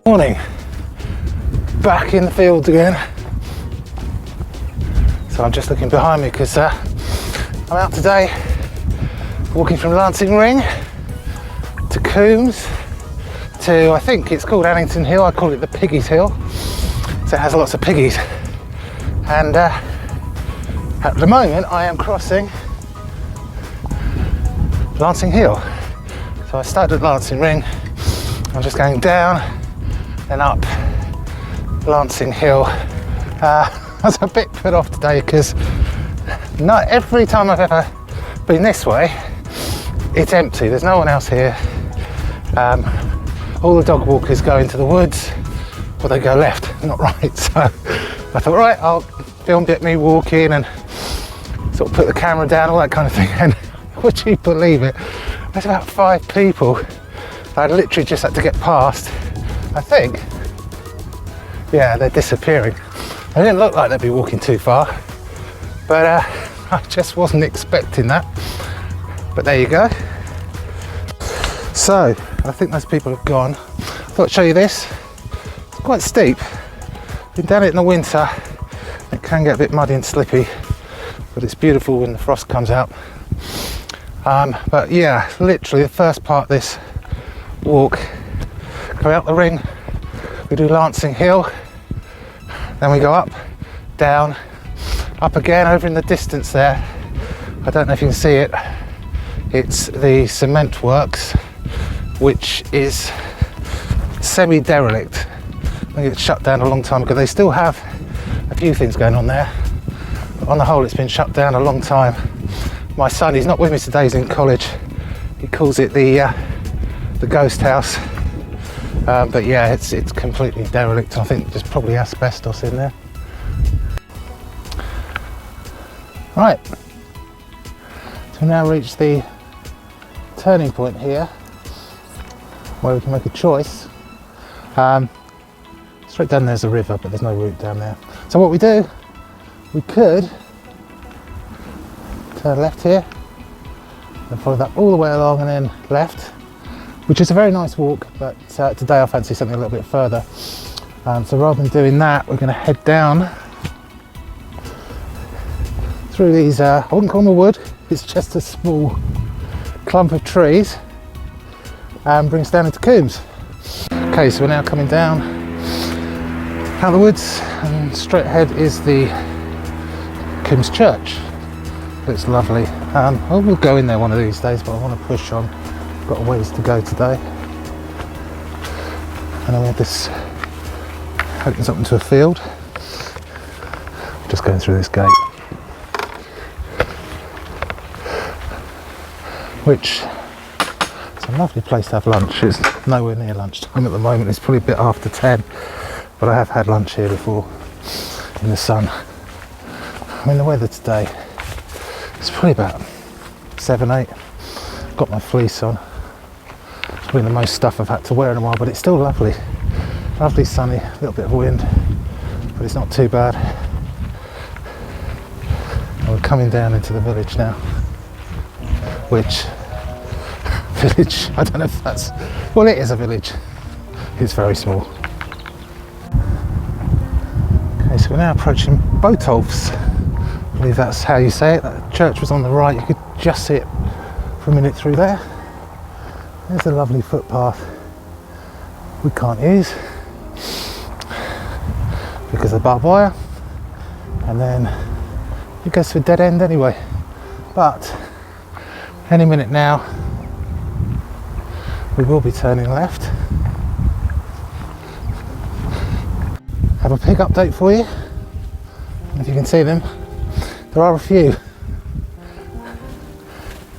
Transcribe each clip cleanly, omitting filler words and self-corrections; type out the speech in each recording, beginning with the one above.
Morning, back in the fields again. So I'm just looking behind me because I'm out today walking from Lancing Ring to Coombes to, I think it's called Annington Hill, I call it the Piggies Hill, so it has lots of piggies. And at the moment I am crossing Lancing Hill. So I started at Lancing Ring, I'm just going down and up Lancing Hill. I was a bit put off today because not every time I've ever been this way, it's empty, there's no one else here. All the dog walkers go into the woods, or they go left, not right. So I thought, right, I'll film me walking and sort of put the camera down, all that kind of thing. And would you believe it? There's about 5 people I literally just had to get past. I think, yeah, they're disappearing. They didn't look like they'd be walking too far, but I just wasn't expecting that. But there you go. So I think those people have gone. I thought I'd show you this. It's quite steep. Been down it in the winter. It can get a bit muddy and slippy, but it's beautiful when the frost comes out. But yeah, literally the first part of this walk, go out the ring, we do Lancing Hill, then we go up, down, up again. Over in the distance there, I don't know if you can see it, it's the cement works, which is semi-derelict. I think it's shut down a long time ago. They still have a few things going on there, but on the whole it's been shut down a long time. My son, he's not with me today, he's in college. He calls it the ghost house. But yeah, it's completely derelict. I think there's probably asbestos in there. Right, so we now reach the turning point here where we can make a choice. Straight down there's a river, but there's no route down there. So what we do, we could turn left here and follow that all the way along and then left, which is a very nice walk, but today I fancy something a little bit further. So rather than doing that, we're going to head down through these, I wouldn't call them a wood, it's just a small clump of trees, and bring us down into Coombes. Okay, so we're now coming down out of the woods, and straight ahead is the Coombes church. It's lovely. We'll go in there one of these days, but I want to push on. Got a ways to go today. And then this opens up into a field. Just going through this gate, which is a lovely place to have lunch. It's nowhere near lunchtime at the moment. It's probably a bit after 10, but I have had lunch here before in the sun. I mean, the weather today, it's probably about 7, 8. Got my fleece on. It's probably the most stuff I've had to wear in a while, but it's still lovely. Lovely sunny, a little bit of wind, but it's not too bad. And we're coming down into the village now. Which, village, I don't know if that's, well, it is a village. It's very small. Okay, so we're now approaching Botolph's. I believe that's how you say it. That church was on the right, you could just see it for a minute through there. There's a lovely footpath we can't use because of the barbed wire, and then it goes to a dead end anyway. But any minute now we will be turning left. Have a pig update for you. If you can see them, there are a few.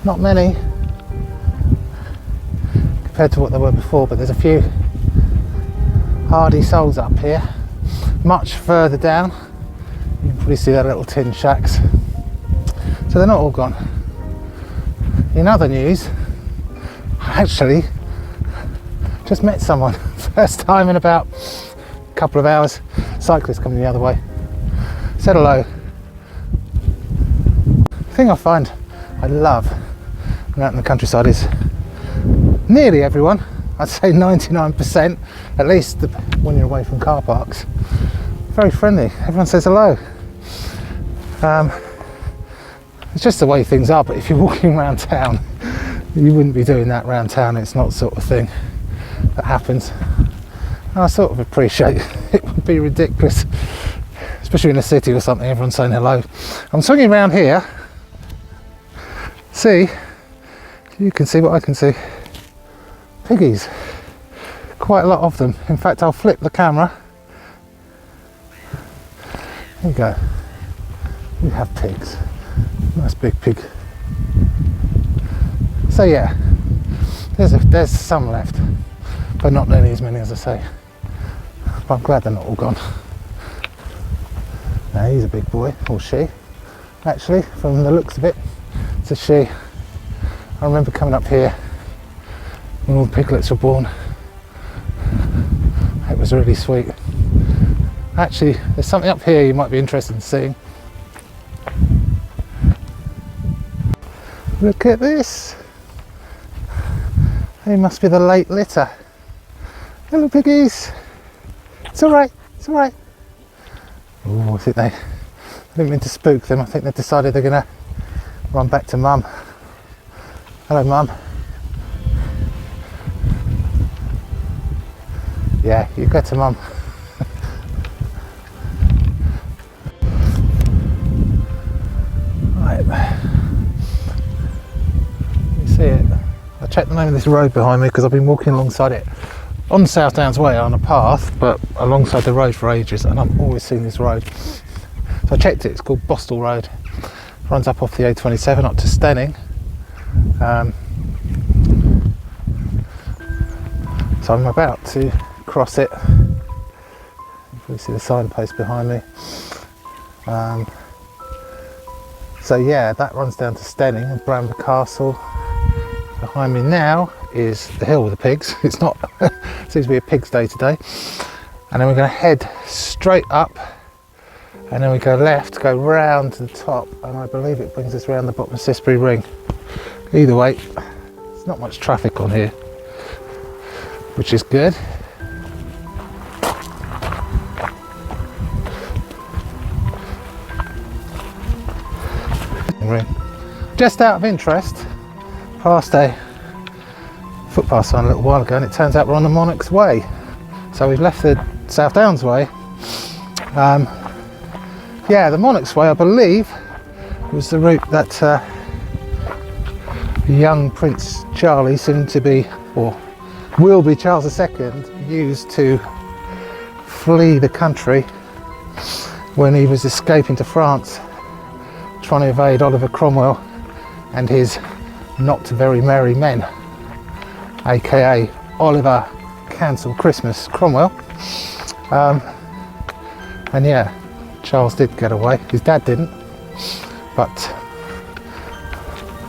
Not many compared to what there were before, but there's a few hardy souls up here. Much further down, you can probably see their little tin shacks. So they're not all gone. In other news, I actually just met someone. First time in about a couple of hours. Cyclist coming the other way. Said hello. The thing I find I love when out in the countryside is nearly everyone I'd say 99%, at least when you're away from car parks. Very friendly, everyone says hello. It's just the way things are, but if you're walking around town, you wouldn't be doing that around town. It's not the sort of thing that happens. And I sort of appreciate it would be ridiculous, especially in a city or something, everyone's saying hello. I'm swinging around here. See, you can see what I can see. Piggies, quite a lot of them. In fact, I'll flip the camera. There you go. We have pigs. Nice big pig. So yeah, there's some left, but not nearly as many as I say. But I'm glad they're not all gone. Now he's a big boy, or she. Actually, from the looks of it, it's a she. I remember coming up here when all the piglets were born. It was really sweet. Actually, there's something up here you might be interested in seeing. Look at this. They must be the late litter. Hello piggies. It's alright, it's alright. Oh, I think I didn't mean to spook them. I think they've decided they're gonna run back to mum. Hello mum. Yeah, you go to mum. Right. You see it? I checked the name of this road behind me because I've been walking alongside it on South Downs Way on a path, but alongside the road for ages, and I've always seen this road. So I checked it, it's called Bostel Road. It runs up off the A27 up to Stenning. So I'm about to cross it. You can see the signpost behind me. So yeah, that runs down to Stenning and Bramber Castle. Behind me now is the hill with the pigs. It's not, seems to be a pig's day today. And then we're going to head straight up, and then we go left, go round to the top, and I believe it brings us round the bottom of Cissbury Ring. Either way, there's not much traffic on here, which is good. Just out of interest, passed a footpath sign a little while ago, and it turns out we're on the Monarch's Way. So we've left the South Downs Way. Yeah, the Monarch's Way, I believe, was the route that young Prince Charlie, soon to be, or will be Charles II, used to flee the country when he was escaping to France, trying to evade Oliver Cromwell and his not very merry men, aka Oliver Cancel Christmas Cromwell. And yeah, Charles did get away. His dad didn't, but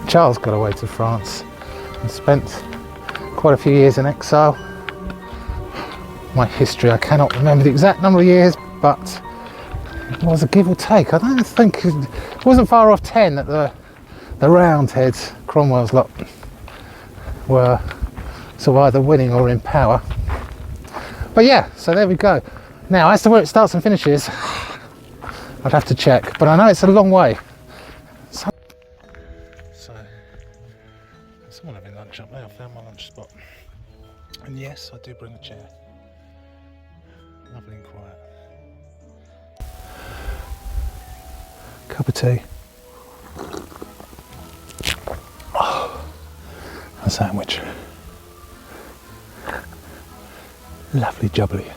Charles got away to France and spent quite a few years in exile. My history, I cannot remember the exact number of years, but it was a give or take. I don't think it wasn't far off 10 that the Roundheads, Cromwell's lot, were sort of either winning or in power. But yeah, so there we go. Now, as to where it starts and finishes, I'd have to check, but I know it's a long way. So someone having lunch up there. I found my lunch spot. And yes, I do bring a chair. Lovely and quiet. Cup of tea. Oh, a sandwich. Lovely jubbly.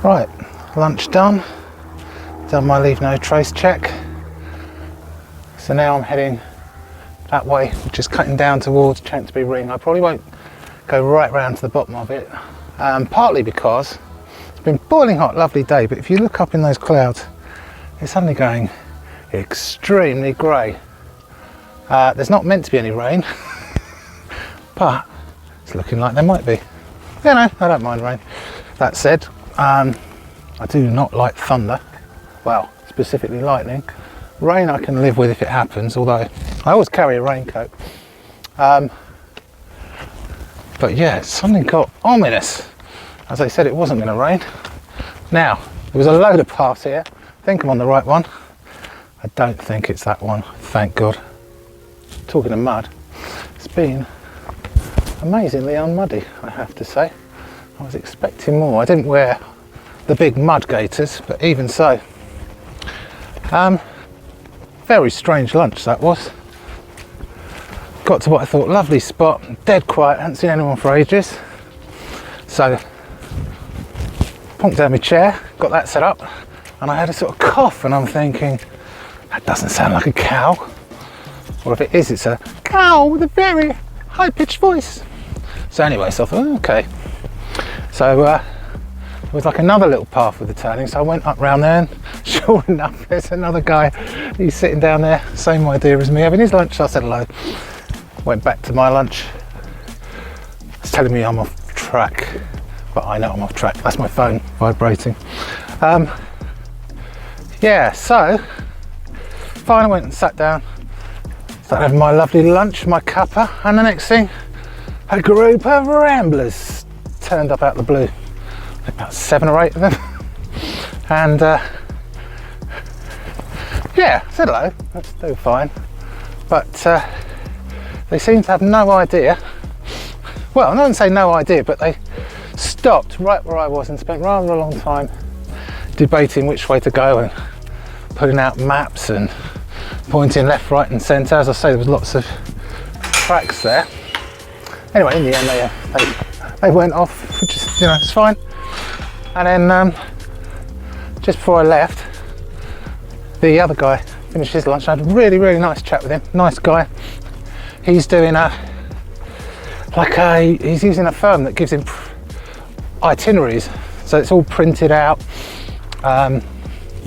Right, lunch done my leave no trace check. So now I'm heading that way, which is cutting down towards Chancery Ring. I probably won't go right round to the bottom of it, partly because it's been boiling hot, lovely day, but if you look up in those clouds, it's suddenly going extremely grey. There's not meant to be any rain, but it's looking like there might be. You know, I don't mind rain. That said, I do not like thunder, well, specifically lightning. Rain I can live with if it happens, although I always carry a raincoat. But yeah, it suddenly got ominous. As I said, it wasn't going to rain. Now, there was a load of paths here. I think I'm on the right one. I don't think it's that one, thank God. Talking of mud, it's been amazingly unmuddy, I have to say. I was expecting more. I didn't wear the big mud gaiters, but even so. Very strange lunch that was. Got to what I thought, lovely spot, dead quiet, hadn't seen anyone for ages. So, plonked down my chair, got that set up, and I had a sort of cough, and I'm thinking, that doesn't sound like a cow. Or if it is, it's a cow with a very high-pitched voice. So anyway, so I thought, okay. So there was like another little path with the turning, so I went up round there, and sure enough, there's another guy. He's sitting down there, same idea as me, having his lunch. So I said hello. Went back to my lunch. It's telling me I'm off track, but I know I'm off track. That's my phone vibrating. Yeah, so fine, I went and sat down, started having my lovely lunch, my cuppa, and the next thing, a group of ramblers turned up out of the blue. About 7 or 8 of them. And yeah, I said hello, that's still fine. But they seemed to have no idea. Well, I don't say no idea, but they stopped right where I was and spent rather a long time debating which way to go and putting out maps and pointing left, right and centre. As I say, there was lots of tracks there. Anyway, in the end they went off, which is, you know, it's fine. And then just before I left, the other guy finished his lunch. I had a really, really nice chat with him. Nice guy. He's doing he's using a firm that gives him itineraries. So it's all printed out.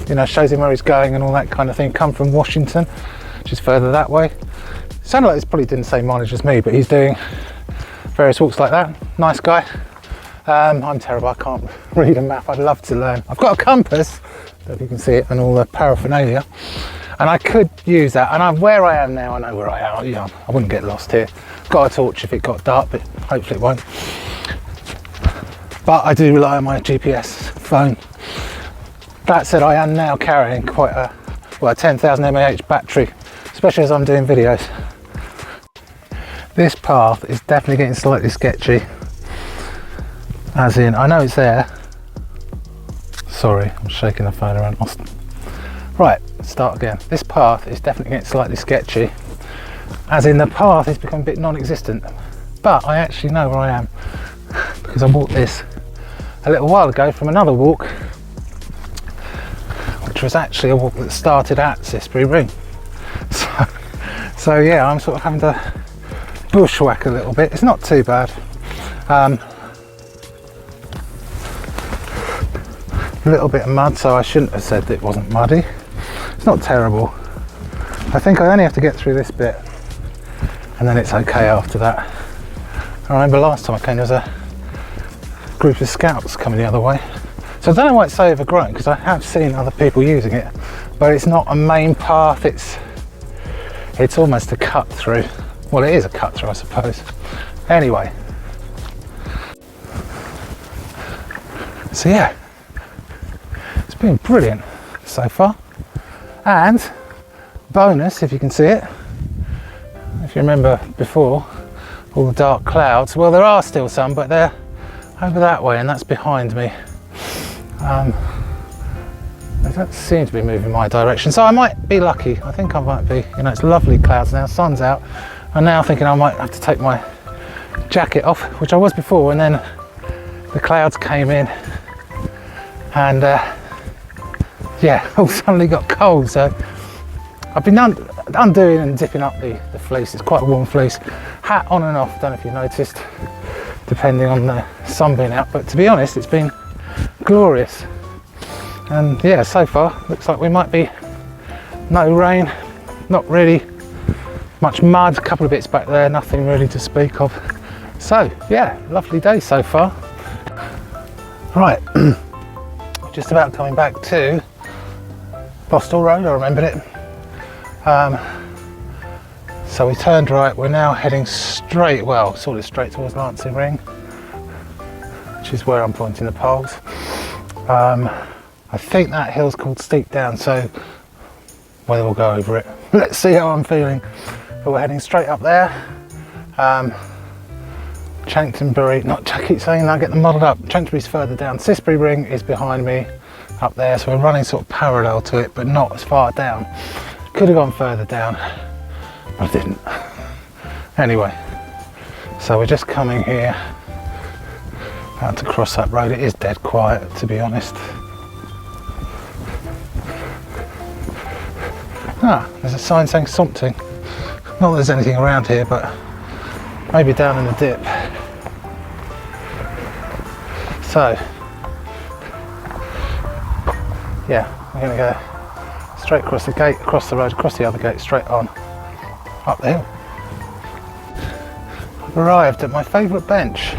You know, shows him where he's going and all that kind of thing. Come from Washington, which is further that way. Sounded like it's probably didn't say mileage as me, but he's doing various walks like that. Nice guy. I'm terrible, I can't read a map. I'd love to learn. I've got a compass, I don't know if you can see it, and all the paraphernalia, and I could use that. And where I am now, I know where I am. You know, I wouldn't get lost here. Got a torch if it got dark, but hopefully it won't. But I do rely on my GPS phone. That said, I am now carrying quite a 10,000 mAh battery, especially as I'm doing videos. This path is definitely getting slightly sketchy. As in, I know it's there. Sorry, I'm shaking the phone around. Right, start again. This path is definitely getting slightly sketchy. As in, the path is becoming a bit non-existent. But I actually know where I am because I walked this a little while ago from another walk, which was actually a walk that started at Sisbury Ring. So yeah, I'm sort of having to bushwhack a little bit. It's not too bad. A little bit of mud, so I shouldn't have said that it wasn't muddy. It's not terrible. I think I only have to get through this bit and then it's okay after that. I remember last time I came, there was a group of scouts coming the other way. So I don't know why it's so overgrown, because I have seen other people using it, but it's not a main path, it's almost a cut through. Well, it is a cut through, I suppose. Anyway. So yeah. Been brilliant so far, and bonus, if you can see it, if you remember before, all the dark clouds, well, there are still some, but they're over that way and that's behind me. They don't seem to be moving my direction, so I might be lucky. I think I might be. You know, it's lovely clouds now, sun's out. I'm now thinking I might have to take my jacket off, which I was before, and then the clouds came in and yeah, all suddenly got cold. So I've been undoing and dipping up the fleece. It's quite a warm fleece. Hat on and off, don't know if you noticed. depending on the sun being out, but to be honest, it's been glorious. And yeah, so far looks like we might be no rain, not really much mud, a couple of bits back there, nothing really to speak of. So yeah, lovely day so far. Right, just about coming back to Boston Road, I remembered it. So we turned right, we're now heading straight, well, sort of straight towards Lancing Ring, which is where I'm pointing the poles. I think that hill's called Steep Down, so whether we'll go over it, let's see how I'm feeling. But we're heading straight up there. Chanctonbury, I keep saying that, I get them muddled up. Chanctonbury's further down, Cissbury Ring is behind me up there, so we're running sort of parallel to it, but not as far down. Could have gone further down, but I didn't. Anyway, so we're just coming here out to cross that road. It is dead quiet, to be honest. There's a sign saying something. Not that there's anything around here, but maybe down in the dip. So, yeah, we're going to go straight across the gate, across the road, across the other gate, straight on, up the hill. I've arrived at my favourite bench.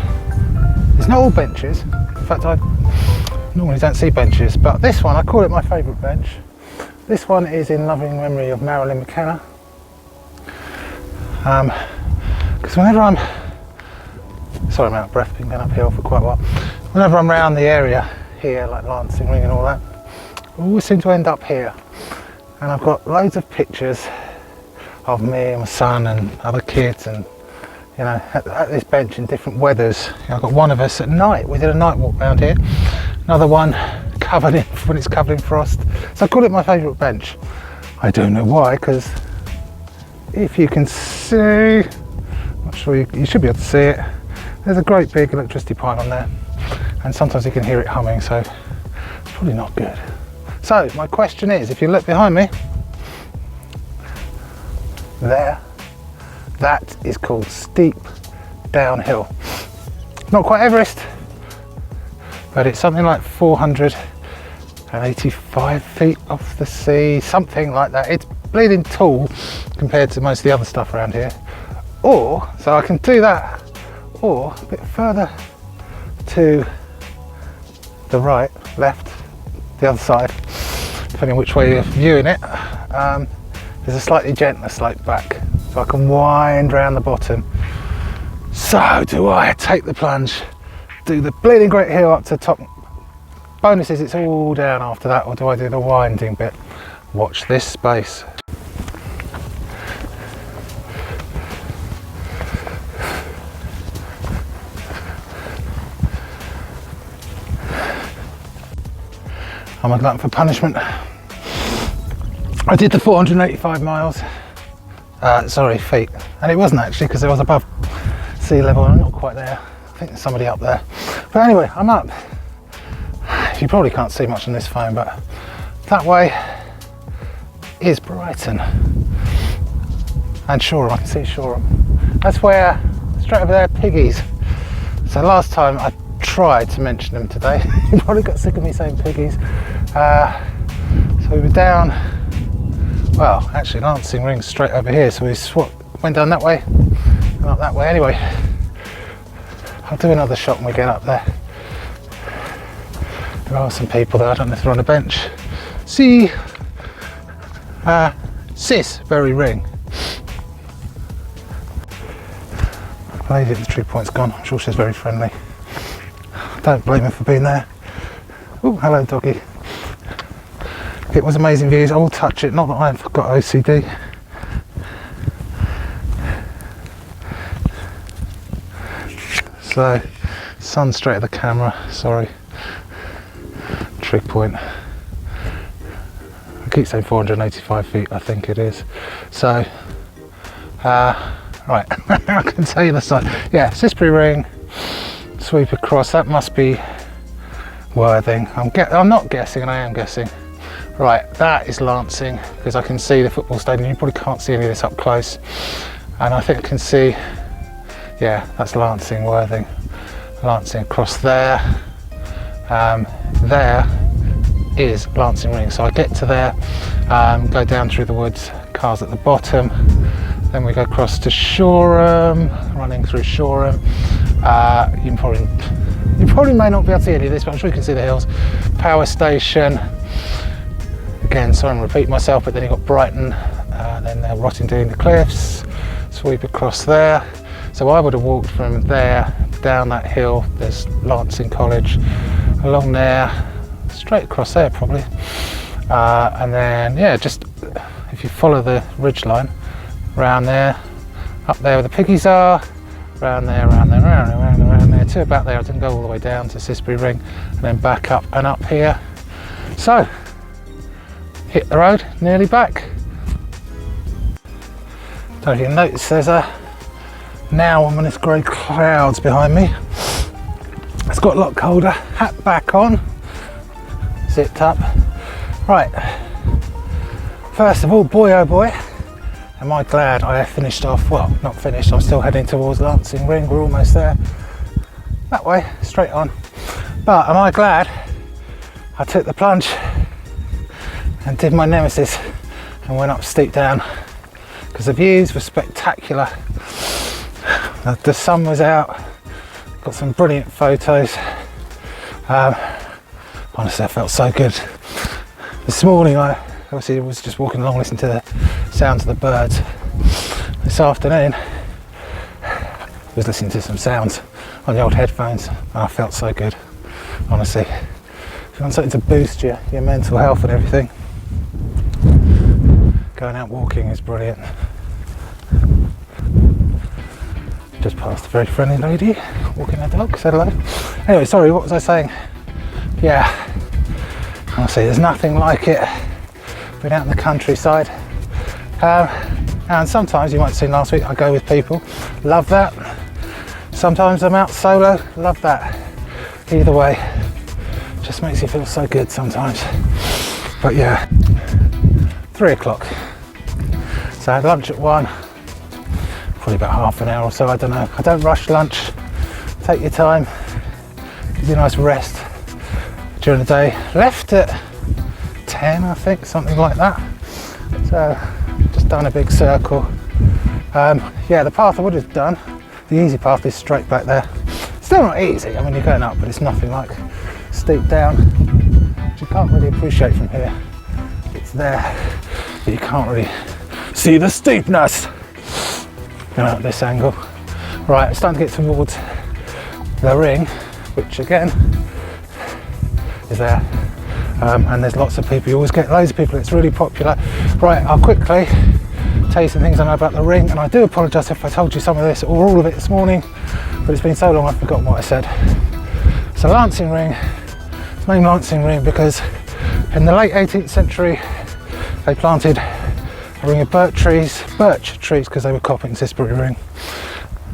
It's not all benches, in fact I normally don't see benches, but this one, I call it my favourite bench. This one is in loving memory of Marilyn McKenna. Because whenever I'm, sorry I'm out of breath, been going uphill for quite a while. Whenever I'm around the area here, like Lancing Ring and all that, I always seem to end up here. And I've got loads of pictures of me and my son and other kids, and you know, at this bench in different weathers. You know, I've got one of us at night, we did a night walk around here. Another one covered in, when it's covered in frost. So I call it my favourite bench. I don't know why, because if you can see, I'm not sure you should be able to see it, there's a great big electricity pile on there, and sometimes you can hear it humming, so it's probably not good. So my question is, if you look behind me, there, that is called Steep Downhill. Not quite Everest, but it's something like 485 feet off the sea, something like that. It's bleeding tall compared to most of the other stuff around here. Or, so I can do that, or a bit further to the right, left, the other side, depending which way you're viewing it, there's a slightly gentler slope back, so I can wind round the bottom. So do I take the plunge, do the bleeding great hill up to the top? Bonus is it's all down after that, or do I do the winding bit? Watch this space. I'm a glutton for punishment. I did the 485 miles, sorry, feet, and it wasn't actually, because it was above sea level and I'm not quite there. I think there's somebody up there. But anyway, I'm up. You probably can't see much on this phone, but that way is Brighton and Shoreham. I can see Shoreham. That's where, straight over there, Piggies. So last time I tried to mention them today. You probably got sick of me saying Piggies. So we were down, well, actually Lancing Ring straight over here, so we went down that way and up that way. Anyway, I'll do another shot when we get up there. There are some people there, I don't know if they're on a bench. See, Cissbury Ring. I believe the tree point's gone. I'm sure she's very friendly. Don't blame her for being there. Oh, hello doggy. It was amazing views. I will touch it, not that I've got OCD. So, sun straight at the camera, sorry. Trig point. I keep saying 485 feet, I think it is. So, right, I can tell you the side. Yeah, Cissbury Ring, sweep across, that must be Worthing. I'm not guessing, and I am guessing. Right, that is Lancing, because I can see the football stadium. You probably can't see any of this up close. And I think I can see, yeah, that's Lancing, Worthing. Lancing across there. There is Lancing Ring, so I get to there, go down through the woods, cars at the bottom, then we go across to Shoreham, running through Shoreham. You probably may not be able to see any of this, but I'm sure you can see the hills. Power station, again, sorry I'm repeating myself, but then you've got Brighton, then Rottingdean, the cliffs, sweep across there. So I would have walked from there down that hill, there's Lancing College, along there, straight across there probably, and then yeah, just if you follow the ridge line around there, up there where the piggies are, around there, around there to about there. I didn't go all the way down to Sisbury Ring, and then back up and up here. So hit the road, nearly back. Don't you notice there's a now ominous grey clouds behind me. It's got a lot colder. Hat back on, zipped up. Right, first of all, boy oh boy, am I glad I finished off, well, not finished, I'm still heading towards Lancing Ring, we're almost there. That way, straight on. But am I glad I took the plunge and did my nemesis and went up steep down, because the views were spectacular. The sun was out, got some brilliant photos. Honestly, I felt so good. This morning I obviously was just walking along listening to the sounds of the birds. This afternoon I was listening to some sounds on the old headphones and I felt so good, honestly. If you want something to boost your mental health and everything, going out walking is brilliant. Just passed a very friendly lady walking her dog, said hello. Anyway, sorry, what was I saying? Yeah, honestly, there's nothing like it being out in the countryside. And sometimes, you might have seen last week, I go with people, love that. Sometimes I'm out solo, love that. Either way, just makes you feel so good sometimes. But yeah, 3 o'clock. So I had lunch at 1. Probably about half an hour or so, I don't know. I don't rush lunch, take your time, give you a nice rest during the day. Left at 10, I think, something like that. So just done a big circle. Yeah, the path I would have done, the easy path is straight back there. Still not easy, I mean you're going up, but it's nothing like steep down, which you can't really appreciate from here. It's there, but you can't really see the steepness. Going at this angle. Right, it's starting to get towards the ring, which again is there, and there's lots of people. You always get loads of people, it's really popular. Right, I'll quickly tell you some things I know about the ring, and I do apologise if I told you some of this or all of it this morning, but it's been so long I've forgotten what I said. So Lancing Ring, it's named Lancing Ring because in the late 18th century they planted a ring of birch trees because they were copying Sisbury Ring.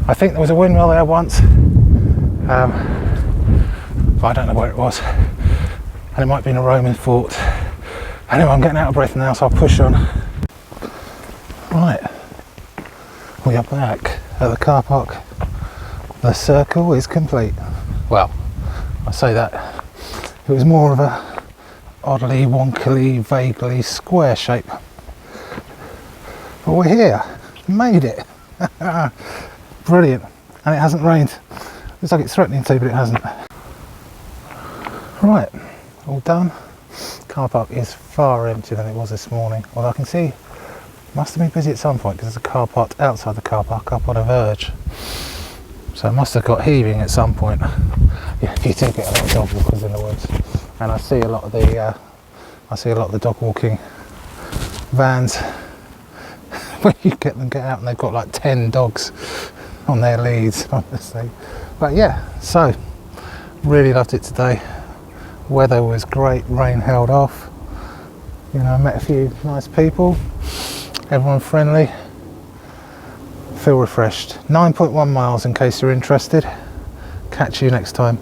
I think there was a windmill there once, but I don't know where it was, and it might be in a Roman fort. Anyway, I'm getting out of breath now, so I'll push on. Right, we are back at the car park. The circle is complete. Well, I say that, it was more of a oddly, wonkily, vaguely square shape. But we're here, made it. Brilliant, and it hasn't rained. Looks like it's threatening to, but it hasn't. Right, all done. Car park is far emptier than it was this morning. Although I can see, must have been busy at some point because there's a car parked outside the car park up on a verge. So it must have got heaving at some point. Yeah, you do get a lot of dog walkers in the woods, and I see a lot of the dog walking vans. When you get out and they've got like 10 dogs on their leads, honestly. But yeah, so really loved it today. Weather was great, rain held off. You know, I met a few nice people, everyone friendly. Feel refreshed. 9.1 miles in case you're interested. Catch you next time.